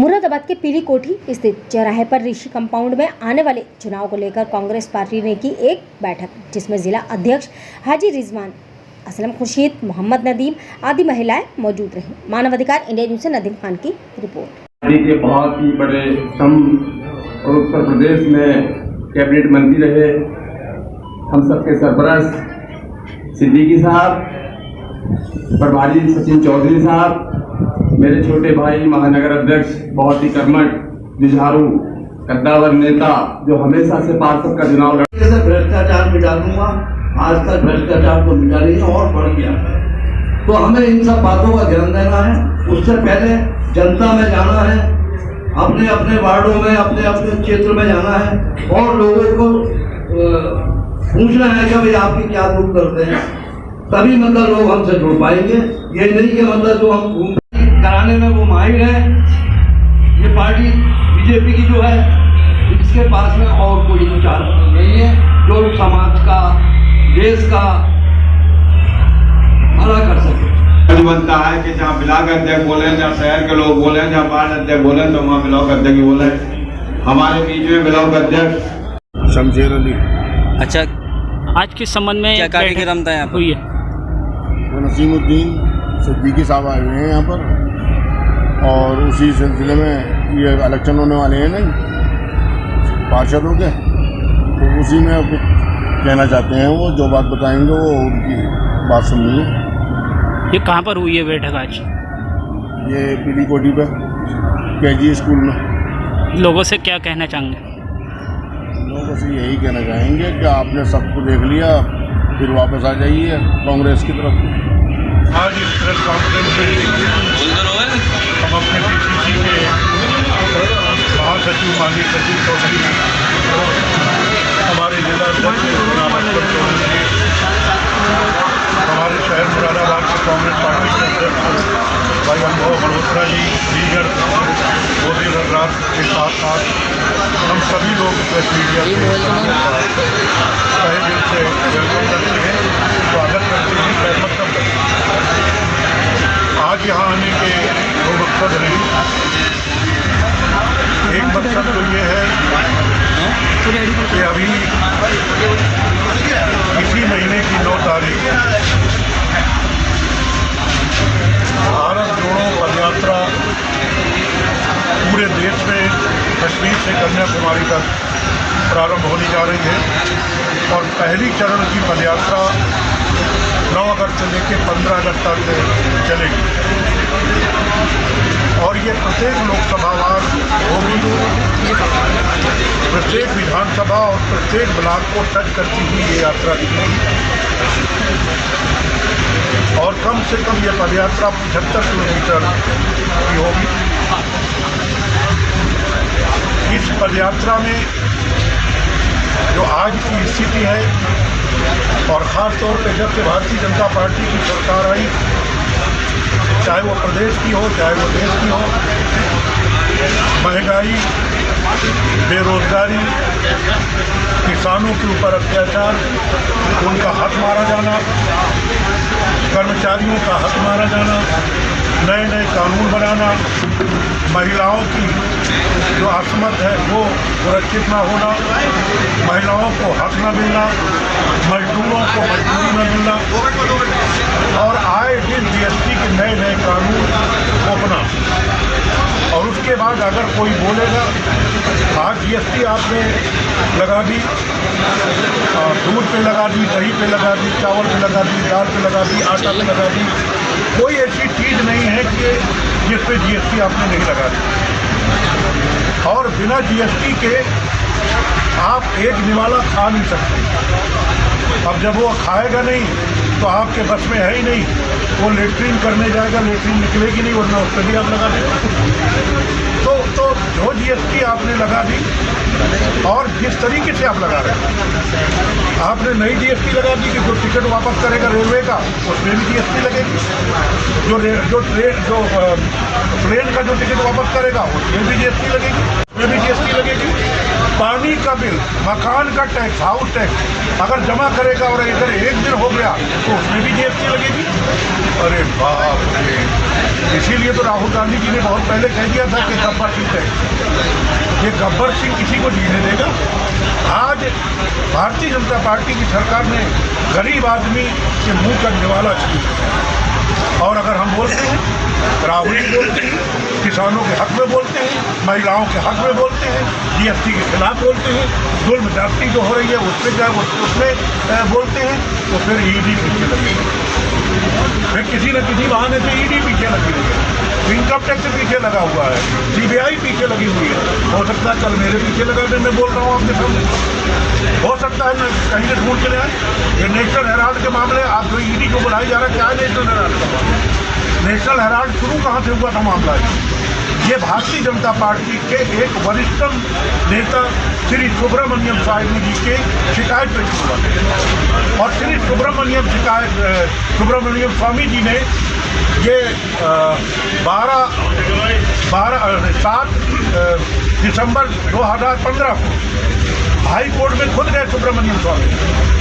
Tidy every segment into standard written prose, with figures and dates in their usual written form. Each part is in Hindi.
मुरादाबाद के पीली कोठी स्थित चौराहे पर ऋषि कंपाउंड में आने वाले चुनाव को लेकर कांग्रेस पार्टी ने की एक बैठक, जिसमें जिला अध्यक्ष हाजी रिजवान, असलम खुर्शीद, मोहम्मद नदीम आदि महिलाएं मौजूद रहीं। मानवाधिकार इंडिया न्यूज से नदीम खान की रिपोर्ट। के बहुत ही बड़े और उत्तर प्रदेश में कैबिनेट मंत्री रहे हम सबके सरपरस्त सिद्दीकी साहब, प्रभारी सचिन चौधरी साहब, मेरे छोटे भाई महानगर अध्यक्ष, बहुत ही कर्मठ, जुझारू, कद्दावर नेता जो हमेशा से पार्षद का चुनाव लड़ते। भ्रष्टाचार मिटा दूंगा, आज तक भ्रष्टाचार को मिटा नहीं है और बढ़ गया है। तो हमें इन सब बातों का ध्यान देना है। उससे पहले जनता में जाना है, अपने अपने वार्डों में, अपने अपने क्षेत्र में जाना है और लोगों को पूछना है कि भाई आपकी क्या दुख करते हैं, तभी मतलब लोग हमसे जुड़ पाएंगे। ये नहीं कि मतलब जो हम घूम कराने में वो माहिर है। ये पार्टी बीजेपी की जो है, इसके पास में और कोई विचार नहीं है जो समाज का, देश का भला कर सके। बनता है कि जहाँ ब्लॉक अध्यक्ष बोले, जहाँ शहर के लोग बोले, जहाँ वार्ड अध्यक्ष बोले, तो वहाँ ब्लॉक अध्यक्ष बोले। हमारे बीच में ब्लॉक अध्यक्ष शमशेर अली। अच्छा, आज के संबंध में क्या कार्यक्रम था यहाँ पर? हुई है नसीमुद्दीन सिद्दीकी साहब आए हुए हैं यहाँ पर, और उसी सिलसिले में ये इलेक्शन होने वाले हैं नहीं पार्षदों के, तो उसी में कहना चाहते हैं। वो जो बात बताएंगे वो उनकी बात सुननी है। ये कहाँ पर हुई है बैठक आज? ये पीली कोठी पे केजी स्कूल में। लोगों से क्या कहना चाहेंगे? लोगों से यही कहना चाहेंगे कि आपने सबको देख लिया, फिर वापस आ जाइए कांग्रेस की तरफ। आज इस प्रेस कॉन्फ्रेंस में हम अपने पीसीसी के महासचिव माननीय सचिन चौधरी, हमारे जिला अध्यक्ष, हमारे शहर मुरादाबाद के कांग्रेस पार्टी के अध्यक्ष भाई अनुभव मल्होत्रा जी, दीगर मोदी रघुराज के साथ साथ हम सभी लोग प्रेस मीडिया से तहे दिल से वेलकम करते हैं, स्वागत करते हैं, सहमत करते हैं। आज यहाँ आने के दो मकसद हैं। एक मकसद तो ये है कि अभी इसी महीने की 9 तारीख भारत जोड़ो पदयात्रा पूरे देश में कश्मीर से कन्याकुमारी तक प्रारंभ होने जा रही है और पहली चरण की पदयात्रा 9 अगस्त से लेकर 15 अगस्त तक चलेगी और ये प्रत्येक लोकसभा वार होगी, प्रत्येक विधानसभा और प्रत्येक ब्लॉक को टच करती हुई ये यात्रा निकलेगी और कम से कम ये पदयात्रा 75 किलोमीटर की होगी। इस पदयात्रा में जो आज की स्थिति है और ख़ास तौर पे जब से भारतीय जनता पार्टी की सरकार आई, चाहे वो प्रदेश की हो, चाहे वो देश की हो, महंगाई, बेरोजगारी, किसानों के ऊपर अत्याचार, उनका हक मारा जाना, कर्मचारियों का हक मारा जाना, नए नए कानून बनाना, महिलाओं की जो असमत है वो सुरक्षित न होना, महिलाओं को हक न मिलना, मजदूरों को मजदूरी न मिलना और आए दिन जीएसटी के नए नए कानून थोपना। और उसके बाद अगर कोई बोलेगा आज जीएसटी आपने लगा दी, दूध पे लगा दी, दही पे लगा दी, चावल पे लगा दी, दाल पे लगा दी, आटा पे लगा दी, कोई ऐसी चीज़ नहीं है कि जिस पे जीएसटी आपने नहीं लगा दी। और बिना जीएसटी के आप एक निवाला खा नहीं सकते। अब जब वो खाएगा नहीं तो आपके बस में है ही नहीं, वो लेट्रिन करने जाएगा, लेट्रिन निकलेगी नहीं, वरना उस पर भी आप लगा देंगे। तो जो जीएसटी आपने लगा दी और जिस तरीके से आप लगा रहे हैं, आपने नई जीएसटी लगा दी कि जो टिकट वापस करेगा रेलवे का उसमें भी जीएसटी लगेगी, जो प्लेन का जो टिकट वापस करेगा उसमें भी जीएसटी लगेगी, उसमें भी जीएसटी लगेगी। पानी का बिल, मकान का टैक्स, हाउस टैक्स अगर जमा करेगा और इधर एक दिन हो गया तो उसमें भी जीएसटी लगेगी। अरे बाप रे! इसीलिए लिए तो राहुल गांधी जी ने बहुत पहले कह दिया था कि गब्बर सिंह है, ये गब्बर सिंह किसी को जीने देगा। आज भारतीय जनता पार्टी की सरकार ने गरीब आदमी के मुंह का निवाला छीना। और अगर हम बोलते हैं, राहुल जी बोलते हैं, किसानों के हक में बोलते हैं, महिलाओं के हक में बोलते हैं, जीएसटी के खिलाफ बोलते हैं, जुल्म ज्यादती जो हो रही है उसमें बोलते हैं, तो फिर ईडी पीछे लगी, फिर किसी न किसी बहाने से ईडी पीछे लगी हुई है, इनकम टैक्स पीछे लगा हुआ है, सीबीआई पीछे लगी हुई है। हो सकता है कल मेरे पीछे लगाने में बोल रहा हूँ आपके सामने, हो सकता है कहीं से ढूंढ के ले आए। ये नेशनल हेराल्ड के मामले, आप जो ईडी को बुलाई जा रहा है, क्या है नेशनल हेराल्ड का मामला? नेशनल हेराल्ड शुरू कहाँ से हुआ था मामला? ये भारतीय जनता पार्टी के एक वरिष्ठ नेता श्री सुब्रमण्यम स्वामी जी के शिकायत पे शुरू हुआ, और श्री सुब्रमण्यम स्वामी जी ने ये 7 दिसंबर 2015 को हाई कोर्ट में खुद गए सुब्रमण्यम स्वामी,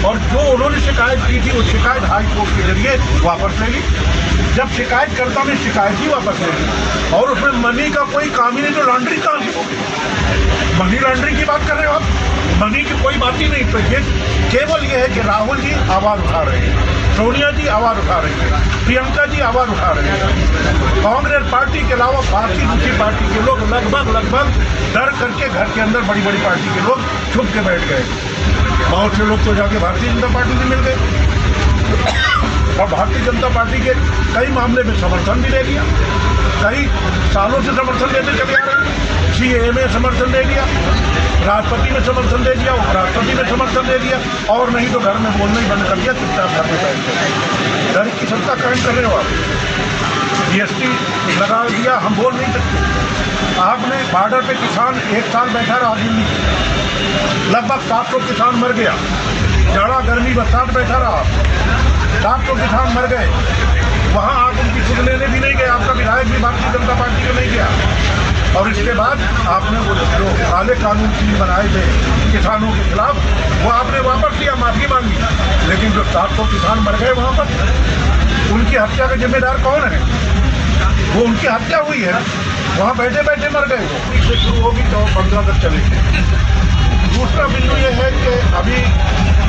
और जो उन्होंने शिकायत की थी वो शिकायत हाई कोर्ट के जरिए वापस ले ली। जब शिकायतकर्ता ने शिकायत ही वापस ले ली, और उसमें मनी का कोई काम ही नहीं, तो लॉन्ड्रिंग कहाँ से होगी? मनी लॉन्ड्रिंग की बात कर रहे हो आप, मनी की कोई बात ही नहीं। तो ये केवल ये है कि राहुल जी आवाज़ उठा रहे हैं, सोनिया जी आवाज़ उठा रही है, प्रियंका जी आवाज़ उठा रहे हैं। कांग्रेस पार्टी के अलावा बाकी दूसरी पार्टी के लोग लगभग डर करके घर के अंदर बड़ी बड़ी पार्टी के लोग छुप के बैठ गए। बहुत से लोग तो जाके भारतीय जनता पार्टी से मिल गए, और भारतीय जनता पार्टी के कई मामले में समर्थन भी दे दिया, कई सालों से समर्थन देते चले आ रहे हैं। सीएए में समर्थन दे दिया, राष्ट्रपति में समर्थन दे दिया, उपराष्ट्रपति में समर्थन दे दिया, और नहीं तो घर में बोलना ही बंद कर दिया, चुपचाप घर में बैठ गए। डर की सत्ता कायम कर रहे हो आप, जीएसटी लगा दिया, हम बोल नहीं सकते। आपने बॉर्डर पे किसान 1 साल बैठा रहा दिल्ली, लगभग 700 किसान मर गया, जाड़ा गर्मी बरसात बैठा रहा, 700 किसान मर गए। वहाँ आप उनकी सुध लेने भी नहीं गए, आपका विधायक भी भारतीय जनता पार्टी का नहीं गया, और इसके बाद आपने वो जो काले कानून की बनाए थे किसानों के खिलाफ, वो आपने वापस लिया, माफी मांगी, लेकिन जो 700 किसान मर गए वहाँ पर, उनकी हत्या का जिम्मेदार कौन है? वो उनकी हत्या हुई है, वहाँ बैठे बैठे मर गए। वो इससे शुरू होगी तो 15 तक चलेगी। दूसरा बिंदु ये है कि अभी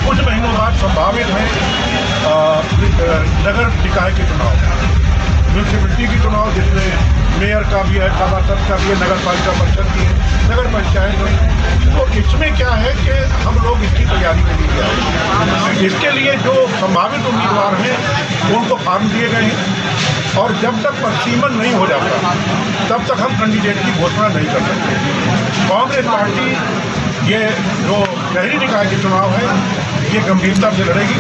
कुछ महीनों बाद संभावित है नगर निकाय के चुनाव, म्यूनसिपलिटी की चुनाव, जिसमें मेयर का भी है, सभासद का भी है, नगर पालिका परिषद की है, नगर पंचायत में। तो इसमें क्या है कि हम लोग इसकी तैयारी के लिए हैं। इसके लिए जो संभावित उम्मीदवार हैं उनको फॉर्म दिए गए हैं, और जब तक परिसीमन नहीं हो जाता तब तक हम कैंडिडेट की घोषणा नहीं कर सकते। कांग्रेस पार्टी ये जो शहरी निकाय के चुनाव है ये गंभीरता से लड़ेगी,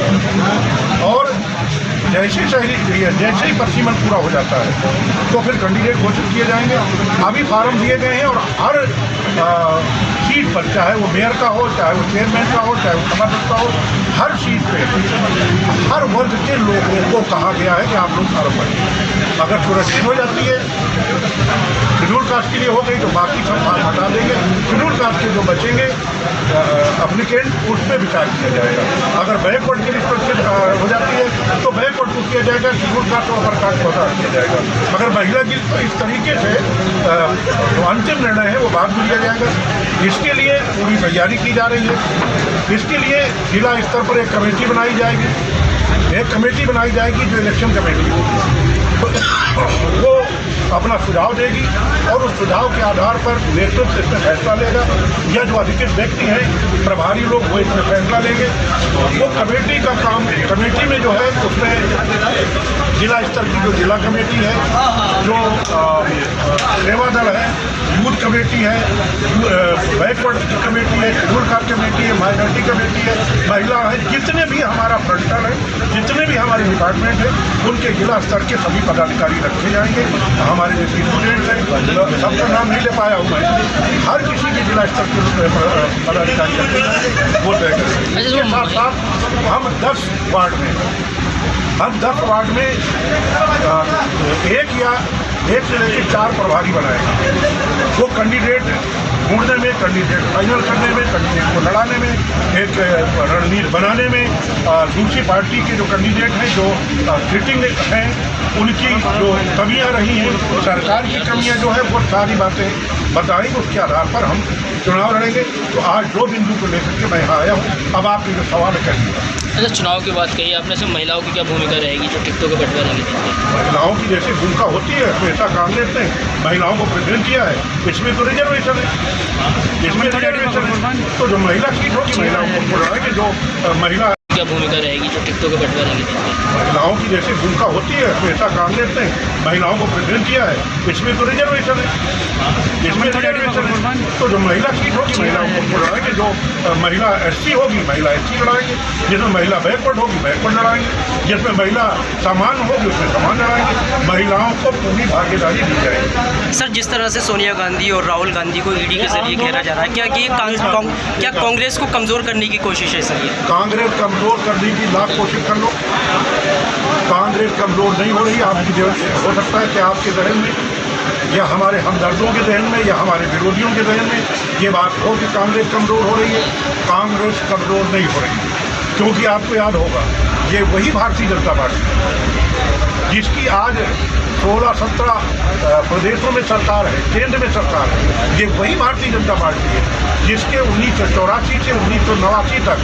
और जैसे ही परिसीमन पूरा हो जाता है तो फिर कैंडिडेट घोषित किए जाएंगे। अभी फार्म दिए गए हैं, और हर सीट पर, चाहे वो मेयर का हो, चाहे वो चेयरमैन का हो, चाहे वो सभासद का हो, हर सीट पे हर वर्ग के लोगों को कहा गया है कि आप लोग फार्म भरें। अगर सुरक्षित हो जाती है, शेड्यूल कास्ट के लिए हो गई तो बाकी सब फार्म हटा देंगे, शेड्यूल कास्ट के जो बचेंगे एप्लीकेंट, उस पर विचार किया जाएगा। अगर बैकवर्ड की लिस्ट सुरक्षित हो जाती है तो बैकवर्ड को किया जाएगा, शेड्यूल कास्ट और अपर कास्ट को हटा किया जाएगा। अगर महिला की इस तरीके से जो अंतिम निर्णय है वो बाद में लिया जाएगा। इसके लिए पूरी तैयारी की जा रही है। इसके लिए जिला स्तर पर एक कमेटी बनाई जाएगी, जो इलेक्शन कमेटी वो अपना सुझाव देगी, और उस सुझाव के आधार पर नेतृत्व इसमें फैसला लेगा, या जो अधिकृत व्यक्ति हैं प्रभारी लोग वो इसमें फैसला लेंगे। वो कमेटी का काम, कमेटी में जो है उसमें जिला स्तर की जो जिला कमेटी है, जो सेवा दल है, यूथ कमेटी है, बैकवर्ड कमेटी है, शेड्यूल कास्ट कमेटी है, माइनॉरिटी कमेटी है, महिला है, जितने भी हमारा फ्रंटल है, जितने भी हमारे डिपार्टमेंट है, उनके जिला स्तर के सभी पदाधिकारी रखे जाएंगे। हमारे जैसे स्टूडेंट्स हैं, सबका नाम नहीं ले पाया हूँ मैं, हर किसी के जिला स्तर के पदाधिकारी रखे जाएंगे, वो तय करेंगे। इसके साथ साथ हम 10 वार्ड में एक या 1 से लेकर 4 प्रभारी बनाएगा। वो कैंडिडेट ढूंढने में, कैंडिडेट फाइनल करने में, कैंडिडेट को लड़ाने में, एक रणनीति बनाने में, दूसरी पार्टी के जो कैंडिडेट हैं जो सिटिंग हैं उनकी जो कमियां रही हैं, सरकार की कमियां जो है वो सारी बातें बताएंगे, उसके आधार पर हम चुनाव लड़ेंगे। तो आज 2 बिंदु को लेकर के मैं यहाँ आया हूँ। अब आप ये जो सवाल करिए। अच्छा, चुनाव की बात कही आपने, से महिलाओं की क्या भूमिका रहेगी जो टिकटों के बंटवारे की? महिलाओं की जैसी भूमिका होती है हमेशा कांग्रेस ने महिलाओं को प्रेजेंट किया है। इसमें तो रिजर्वेशन है, इसमें रिजर्वेशन है, तो जो महिला सीट होगी महिलाओं को लड़ाएंगे। जो महिला क्या भूमिका रहेगी जो टिकटों के बंटवारे की? महिलाओं की जैसी भूमिका होती है हमेशा कांग्रेस ने महिलाओं को प्रेजेंट किया है। इसमें तो रिजर्वेशन है, इसमें रिजर्वेशन है, तो जो महिला सीट होगी महिलाओं को लड़ाएंगे। जो महिला SC होगी महिला SC लड़ाएंगे, जिसमें महिला बैकवर्ड होगी बैकवर्ड लड़ाएंगे, जिसमें महिला सामान्य होगी उसमें सामान्य लड़ाएंगे। महिलाओं को पूरी भागीदारी दी जाएगी। सर, जिस तरह से सोनिया गांधी और राहुल गांधी को ED के जरिए घेरा जा रहा है, क्या कांग्रेस को कमज़ोर करने की कोशिश है सर? ये कांग्रेस कमजोर करने की लाख कोशिश कर लो, कांग्रेस कमजोर नहीं हो रही। आपकी हो सकता है कि आपके जहन में या हमारे हमदर्दों के जहन में या हमारे विरोधियों के जहन में ये बात हो कि कांग्रेस कमजोर हो रही है। कांग्रेस कमजोर नहीं हो रही, क्योंकि आपको याद होगा ये वही भारतीय जनता पार्टी जिसकी आज 16-17 प्रदेशों में सरकार है, केंद्र में सरकार है। ये वही भारतीय जनता पार्टी है जिसके 1984 से 1989 तक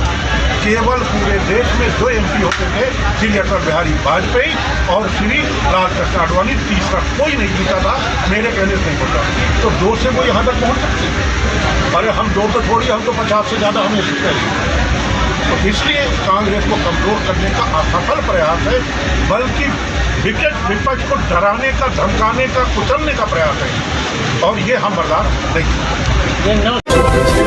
केवल पूरे देश में 2 MP होते थे, श्री अटल बिहारी वाजपेयी और श्री लालकृष्ण आडवाणी। तीसरा कोई नहीं जीता था, मेरे कहने से नहीं होता। तो 2 से वो यहाँ तक पहुँच सकते। अरे हम 2 तो छोड़िए, हम तो 50 से ज़्यादा हमें सकते हैं। तो इसलिए कांग्रेस को कमजोर करने का असफल प्रयास है, बल्कि विपक्ष को डराने का, धमकाने का, कुचलने का प्रयास है, और ये हम बर्दाश्त नहीं।